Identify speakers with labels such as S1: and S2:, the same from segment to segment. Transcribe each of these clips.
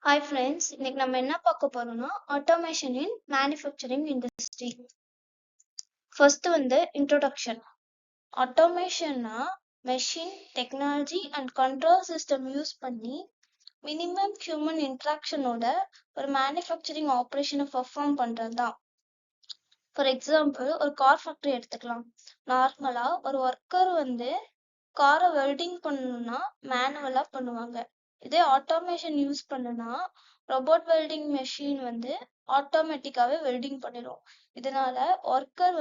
S1: Hi friends, இன்னைக்கு நம்ம என்ன பார்க்க போறோம்னா automation in manufacturing industry. First introduction. ஆட்டோமேஷன்னா machine technology and control system use பண்ணி மினிமம் ஹியூமன் இன்ட்ராக்ஷனோட ஒரு மேனுஃபேக்சரிங் ஆப்ரேஷனை பெர்ஃபார்ம் பண்றது தான். ஃபார் எக்ஸாம்பிள், ஒரு கார் ஃபேக்டரி எடுத்துக்கலாம். நார்மலா ஒரு ஒர்க்கர் காரை வெல்டிங் பண்ணணும்னா மேனுவலா பண்ணுவாங்க. இதே ஆட்டோமேஷன் யூஸ் பண்ணுனா ரோபோட் வெல்டிங் மெஷின் ஆட்டோமேட்டிக்காவே வெல்டிங் பண்ணிடும். இதனால ஒர்க்கர்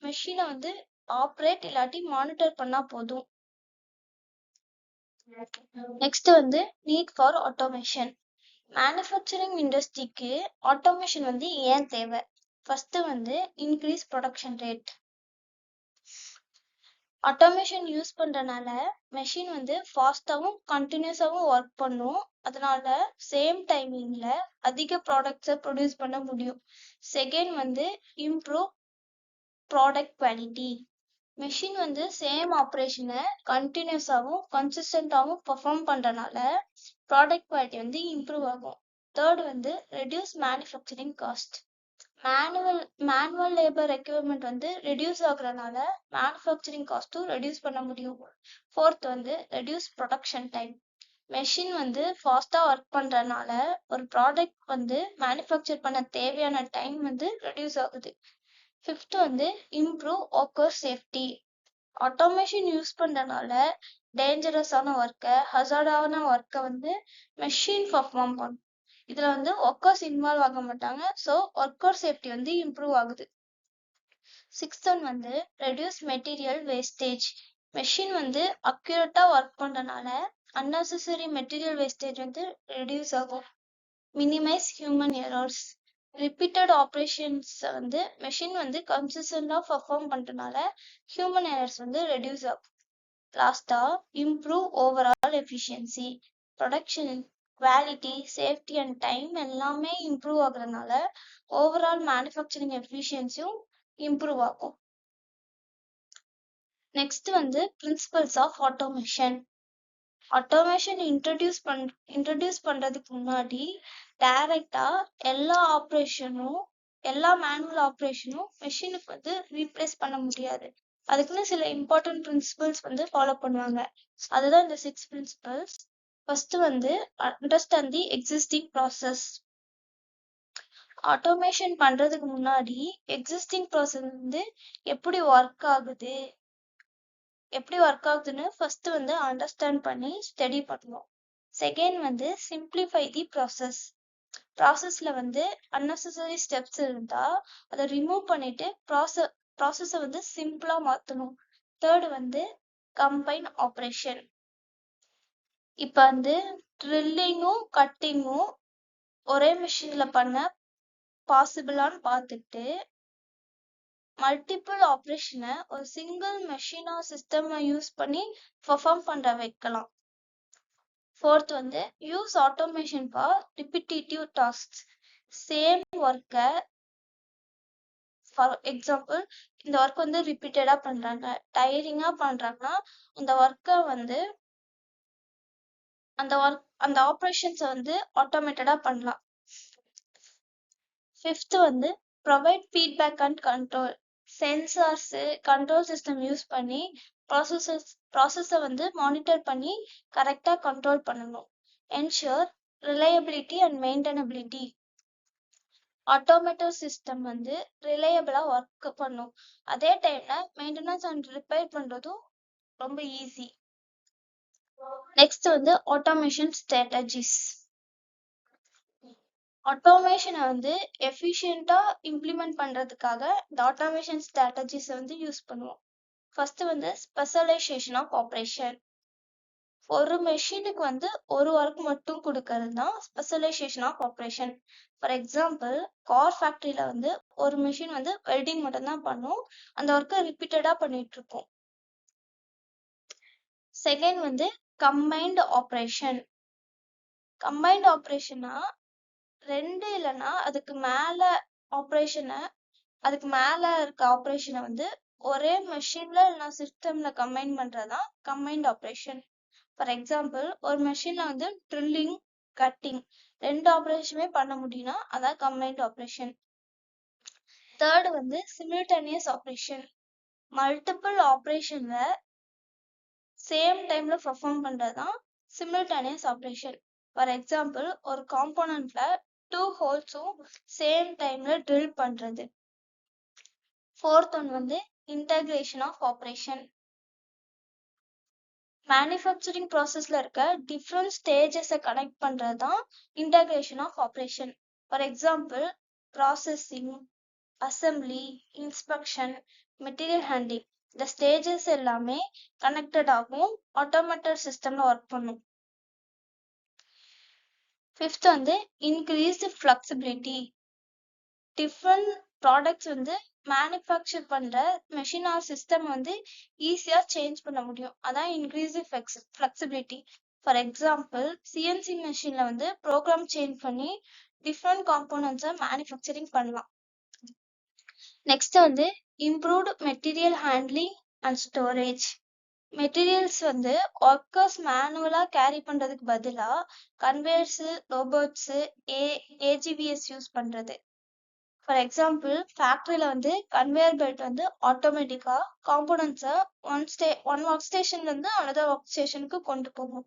S1: மெஷினை ஆப்ரேட் இல்லாட்டி மானிட்டர் பண்ணா போதும். Next need for automation. Manufacturing இண்டஸ்ட்ரிக்கு ஆட்டோமேஷன் ஏன் தேவை? First increase production rate. Automation use பண்றனால மெஷின் ஃபாஸ்டாவும் கண்டினியூஸாவும் ஒர்க் பண்ணும். அதனால சேம் டைமிங்ல அதிக ப்ராடக்ட்ஸை ப்ரொடியூஸ் பண்ண முடியும். Second improve product quality. Machine same ஆப்ரேஷனை கண்டினியூஸாவும் கன்சிஸ்டன்டாவும் பெர்ஃபார்ம் பண்றனால ப்ராடக்ட் குவாலிட்டி இம்ப்ரூவ் ஆகும். Third reduce manufacturing cost. Manual labour requirement reduce ஆகுறதுனால மேனுஃபேக்சரிங் காஸ்ட்டும் ரெடியூஸ் பண்ண முடியும். Fourth reduce production time. Machine ஃபாஸ்டா ஒர்க் பண்றதுனால ஒரு ப்ராடக்ட் மேனுஃபேக்சர் பண்ண தேவையான டைம் ரெடியூஸ் ஆகுது. Fifth improve worker safety. Automation use பண்றதுனால டேஞ்சரஸான ஒர்க்கை ஹசார்டான ஒர்க்கை மெஷின் பெர்ஃபார்ம் பண்ணும். இதுல ஒர்க்கர்ஸ் இன்வால்வ் ஆக மாட்டாங்க. ஸோ ஒர்க்கர் சேஃப்டி இம்ப்ரூவ் ஆகுது. Sixth reduce material wastage. Machine அக்யூரேட்டா ஒர்க் பண்றதுனால அன்னெசரி மெட்டீரியல் வேஸ்டேஜ் ரெடியூஸ் ஆகும். Minimise human errors. Repeated operations machine கன்சிஸ்டன்டா பெர்ஃபார்ம் பண்றதுனால ஹியூமன் எரர்ஸ் ரெடியூஸ் ஆகும். லாஸ்டா improve overall efficiency. Production quality, safety and time எல்லாமே improve ஆகுறதுனால ஓவரால் மேனுஃபேக்சரிங் எஃபிஷியன்சியும் இம்ப்ரூவ் ஆகும். Next principles of automation. Automation introduce பண்றதுக்கு முன்னாடி டைரக்டா எல்லா மேனுவல் ஆப்ரேஷனும் மெஷினுக்கு ரீப்ளேஸ் பண்ண முடியாது. அதுக்குன்னு சில இம்பார்ட்டன்ட் பிரின்சிபல்ஸ் ஃபாலோ பண்ணுவாங்க. அதுதான் இந்த 6 principles. First understand the existing process. Automation பண்றதுக்கு முன்னாடி எக்ஸிஸ்டிங் ப்ராசஸ் எப்படி ஒர்க் ஆகுதுன்னு ஃபர்ஸ்ட் அண்டர்ஸ்டாண்ட் பண்ணி ஸ்டடி பண்ணணும். Second simplify the process. ப்ராசஸ்ல அன்னெசரி ஸ்டெப்ஸ் இருந்தா அதை ரிமூவ் பண்ணிட்டு ப்ராசஸை சிம்பிளா மாத்தணும். Third combine operation. இப்ப ட்ரில்லிங்கும் கட்டிங்கும் ஒரே மிஷின்ல பண்ண பாசிபிளான்னு பார்த்துட்டு மல்டிபிள் ஆப்ரேஷனை ஒரு சிங்கிள் மெஷினா சிஸ்டம் யூஸ் பண்ணி பெர்ஃபார்ம் பண்ற வைக்கலாம். Fourth use automation for repetitive task. Same ஒர்க்கை ஃபார் எக்ஸாம்பிள் இந்த ஒர்க் ரிப்பீட்டடா பண்றாங்க, டயரிங்கா பண்றாங்கன்னா இந்த ஒர்க்கை அந்த ஆப்ரேஷன்ஸை ஆட்டோமேட்டடா பண்ணலாம். Fifth provide feedback and control. Sensors, control system use பண்ணி ப்ராசஸை மானிட்டர் பண்ணி கரெக்டா கண்ட்ரோல் பண்ணணும். Ensure reliability and maintainability. Automative system ரிலையபிளா ஒர்க் பண்ணும். அதே டைம்ல மெயின்டெனன்ஸ் அண்ட் ரிப்பேர் பண்றதும் ரொம்ப ஈஸி. Next automation strategies. ஆட்டோமேஷனை எஃபிஷியண்டா இம்ப்ளிமெண்ட் பண்றதுக்காக இந்த ஆட்டோமேஷன் ஸ்ட்ராட்டஜிஸ் யூஸ் பண்ணுவோம். First specialisation of operation. ஒரு மெஷினுக்கு ஒரு ஒர்க் மட்டும் கொடுக்கறது தான் specialisation of operation. For example, car ஃபேக்டரியில ஒரு மிஷின் வெல்டிங் மட்டும் தான் பண்ணும். அந்த ஒர்க்கை ரிப்பீட்டடா பண்ணிட்டு இருக்கும். Second combined operation. கம்பைன்டு ஆப்ரேஷனா ரெண்டு இல்லைன்னா அதுக்கு மேல இருக்க ஆப்ரேஷனை ஒரே மெஷின்ல இல்லைன்னா சிஸ்டம்ல கம்பைன் பண்றதுதான் கம்பைன்டு ஆப்ரேஷன். ஃபார் எக்ஸாம்பிள், ஒரு மெஷின்ல ட்ரில்லிங் கட்டிங். 2 ஆப்ரேஷனுமே பண்ண முடியும்னா அதான் கம்பைன்ட் ஆப்ரேஷன். தேர்ட் வந்து சிமில்டேனியஸ் ஆப்ரேஷன். மல்டிபிள் ஆப்ரேஷன்ல சேம் டைம்ல பெர்ஃபார்ம் பண்றதுதான் சிமில்டேனியஸ் ஆப்ரேஷன். ஃபார் எக்ஸாம்பிள், ஒரு காம்போனன்ட்ல 2 ஹோல்ஸும் சேம் டைம்ல ட்ரில் பண்றது. ஃபோர்த் ஒன் வந்து இன்டகிரேஷன் ஆஃப் ஆப்ரேஷன். மேனுஃபேக்சரிங் ப்ராசஸ்ல இருக்க டிஃப்ரெண்ட் ஸ்டேஜஸை கனெக்ட் பண்றது தான் integration of operation. For example, processing, assembly, inspection, material handling. இந்த ஸ்டேஜஸ் எல்லாமே கனெக்டட் ஆகும், ஆட்டோமேட்டட் சிஸ்டம்ல ஒர்க் பண்ணும். ஃபிஃப்த் வந்து இன்க்ரீஸ்டு ஃப்ளெக்சிபிலிட்டி. டிஃப்ரெண்ட் ப்ராடக்ட்ஸ் வந்து மேனுஃபேக்சர் பண்ற மெஷின் ஆர் சிஸ்டம் வந்து ஈஸியா சேஞ்ச் பண்ண முடியும். அதான் increase flexibility. For example, CNC மெஷின்ல வந்து ப்ரோக்ராம் சேஞ்ச் பண்ணி டிஃப்ரெண்ட் காம்போனன்ட்ஸை மேனுஃபேக்சரிங் பண்ணலாம். நெக்ஸ்ட் வந்து improved material handling and storage. Materials வந்து ஒர்க்கர்ஸ் மேனுவலா கேரி பண்றதுக்கு பதிலா கன்வேயர்ஸ், ரோபோட்ஸ், ஏஜிவிஎஸ் யூஸ் பண்றது. ஃபார் எக்ஸாம்பிள், ஃபேக்டரியில வந்து கன்வேயர் பெல்ட் வந்து ஆட்டோமேட்டிக்கா காம்போனன்ட்ஸை ஒன் ஒர்க் ஸ்டேஷன்ல இருந்து அனதர் ஒர்க் ஸ்டேஷனுக்கு கொண்டு போகும்.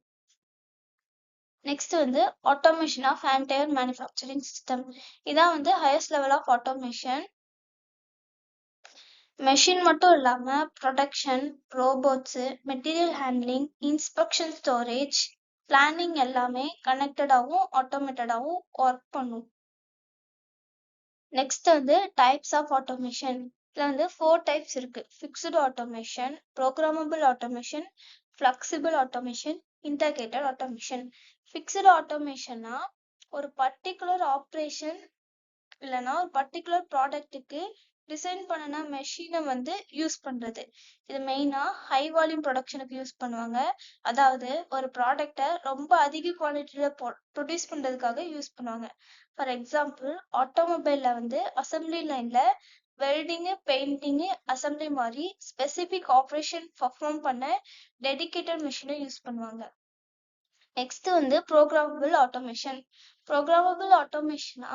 S1: நெக்ஸ்ட் வந்து automation of entire manufacturing system. இதான் வந்து highest level of automation. Machine மட்டும் இல்லாம production, robots, material handling, inspection, storage, planning எல்லாமே கனெக்டடாகவும் ஆட்டோமேட்டடாகவும் ஒர்க் பண்ணும். நெக்ஸ்ட் வந்து டைப்ஸ் ஆஃப் ஆட்டோமேஷன். இதுல வந்து 4 டைப்ஸ் இருக்கு. Fixed automation, programmable automation, flexible automation, integrated automation. Fixed ஆட்டோமேஷன்னா ஒரு பர்டிகுலர் ஆப்ரேஷன் இல்லைன்னா ஒரு பர்டிகுலர் ப்ராடக்ட்டுக்கு டிசைன் பண்ணின மெஷினை வந்து யூஸ் பண்றது. இது மெயினா ஹை வால்யூம் ப்ரொடக்ஷனுக்கு யூஸ் பண்ணுவாங்க. அதாவது ஒரு ப்ராடக்டை ரொம்ப அதிக குவாலிட்டியில ப்ரொடியூஸ் பண்றதுக்காக யூஸ் பண்ணுவாங்க. ஃபார் எக்ஸாம்பிள், ஆட்டோமொபைல்ல வந்து அசம்பிளி லைன்ல வெல்டிங்கு, பெயிண்டிங்கு, அசம்பிளி மாதிரி ஸ்பெசிபிக் ஆப்ரேஷன் பர்ஃபார்ம் பண்ண டெடிகேட்டட் மிஷினை யூஸ் பண்ணுவாங்க. நெக்ஸ்ட் வந்து ப்ரோக்ராமபிள் ஆட்டோமேஷன். ப்ரோக்ராமபிள் ஆட்டோமேஷனா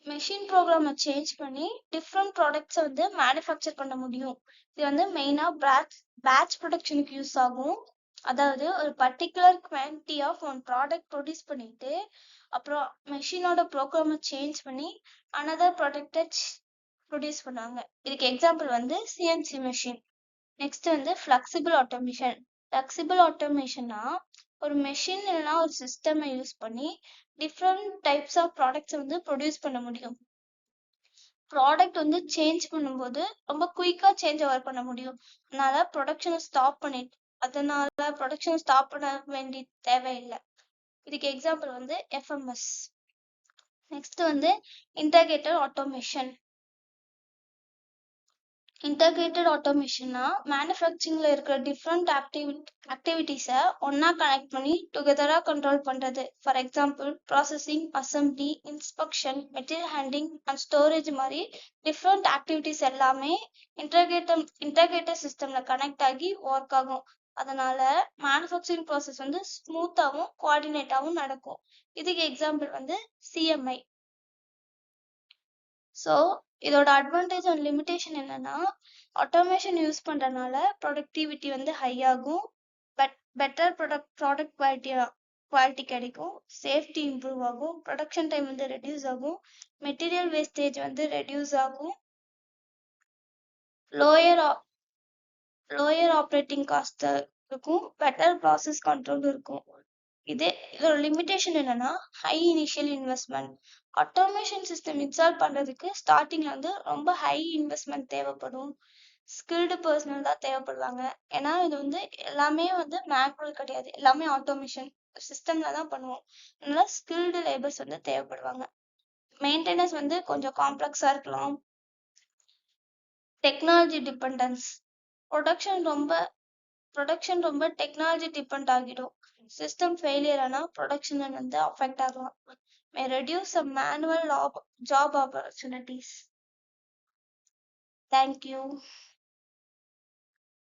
S1: மெஷின் ப்ரோக்ராமை சேஞ்ச் பண்ணி டிஃப்ரெண்ட் ப்ராடக்ட்ஸை வந்து மேனுஃபேக்சர் பண்ண முடியும். இது வந்து மெயினா பேட்ச் ப்ரொடக்ஷனுக்கு யூஸ் ஆகும். அதாவது ஒரு particular quantity of one product produce பண்ணிட்டு அப்புறம் மெஷினோட ப்ரோக்ராமை சேஞ்ச் பண்ணி அனதர் ப்ராடக்டை ப்ரொடியூஸ் பண்ணுவாங்க. இதுக்கு எக்ஸாம்பிள் வந்து சிஎன்சி மெஷின். நெக்ஸ்ட் வந்து ஃபிளெக்சிபிள் ஆட்டோமேஷன். ஃபிளெக்சிபிள் ஆட்டோமேஷன்னா ஒரு மெஷின் இல்லைன்னா ஒரு சிஸ்டமை யூஸ் பண்ணி டிஃப்ரெண்ட் டைப்ஸ் ஆஃப் ப்ராடக்ட்ஸை வந்து ப்ரொடியூஸ் பண்ண முடியும். ப்ராடக்ட் வந்து சேஞ்ச் பண்ணும்போது ரொம்ப குயிக்கா சேஞ்ச் ஓவர் பண்ண முடியும். அதனால ப்ரொடக்ஷனை ஸ்டாப் பண்ண வேண்டிய தேவையில்லை. இதுக்கு எக்ஸாம்பிள் வந்து எஃப்எம்எஸ். நெக்ஸ்ட் வந்து இன்டகிரேட்டட் ஆட்டோமேஷன். இன்டகிரேட்டட் ஆட்டோமேஷன்னா மேனுஃபேக்சரிங்ல இருக்கிற டிஃப்ரெண்ட் ஆக்டிவிட்டிஸை ஒன்னா கனெக்ட் பண்ணி டுகெதரா கண்ட்ரோல் பண்றது. For example, processing, assembly, inspection, material handling and storage மாதிரி டிஃப்ரெண்ட் ஆக்டிவிட்டிஸ் எல்லாமே இன்டகிரேட்டட் சிஸ்டம்ல கனெக்ட் ஆகி ஒர்க் ஆகும். அதனால மேனுஃபேக்சரிங் ப்ராசஸ் வந்து ஸ்மூத்தாகவும் கோஆர்டினேட்டாகவும் நடக்கும். இதுக்கு எக்ஸாம்பிள் வந்து சிஎம்ஐ. ஸோ இதோட அட்வான்டேஜ் அண்ட் லிமிடேஷன் என்னன்னா, ஆட்டோமேஷன் யூஸ் பண்றதுனால ப்ரொடக்டிவிட்டி வந்து ஹை ஆகும், பெட்டர் ப்ராடக்ட் குவாலிட்டி கிடைக்கும், சேஃப்டி இம்ப்ரூவ் ஆகும், ப்ரொடக்ஷன் டைம் வந்து ரெடியூஸ் ஆகும், மெட்டீரியல் வேஸ்டேஜ் வந்து ரெடியூஸ் ஆகும், லோயர் ஆப்ரேட்டிங் காஸ்ட் இருக்கும், பெட்டர் ப்ராசஸ் கண்ட்ரோல் இருக்கும். இதோட லிமிடேஷன் என்னன்னா high initial investment. Automation system install பண்றதுக்கு ஸ்டார்டிங்ல வந்து ரொம்ப ஹை இன்வெஸ்ட்மெண்ட் தேவைப்படும். ஸ்கில்டு பர்சனல் தான் தேவைப்படுவாங்க. ஏன்னா இது வந்து எல்லாமே வந்து மேனுவல் கிடையாது, எல்லாமே ஆட்டோமேஷன் சிஸ்டம்ல தான் பண்ணுவோம். அதனால ஸ்கில்டு லேபர்ஸ் வந்து தேவைப்படுவாங்க. மெயின்டெனன்ஸ் வந்து கொஞ்சம் காம்ப்ளெக்ஸா இருக்கலாம். Technology dependence. ப்ரொடக்ஷன் ரொம்ப டெக்னாலஜி டிபெண்ட் ஆகிடும். சிஸ்டம் ஃபெயிலியர் ஆனா ப்ரொடக்ஷன் வந்து அஃபெக்ட் ஆகலாம். may reduce some manual job opportunities. Thank you.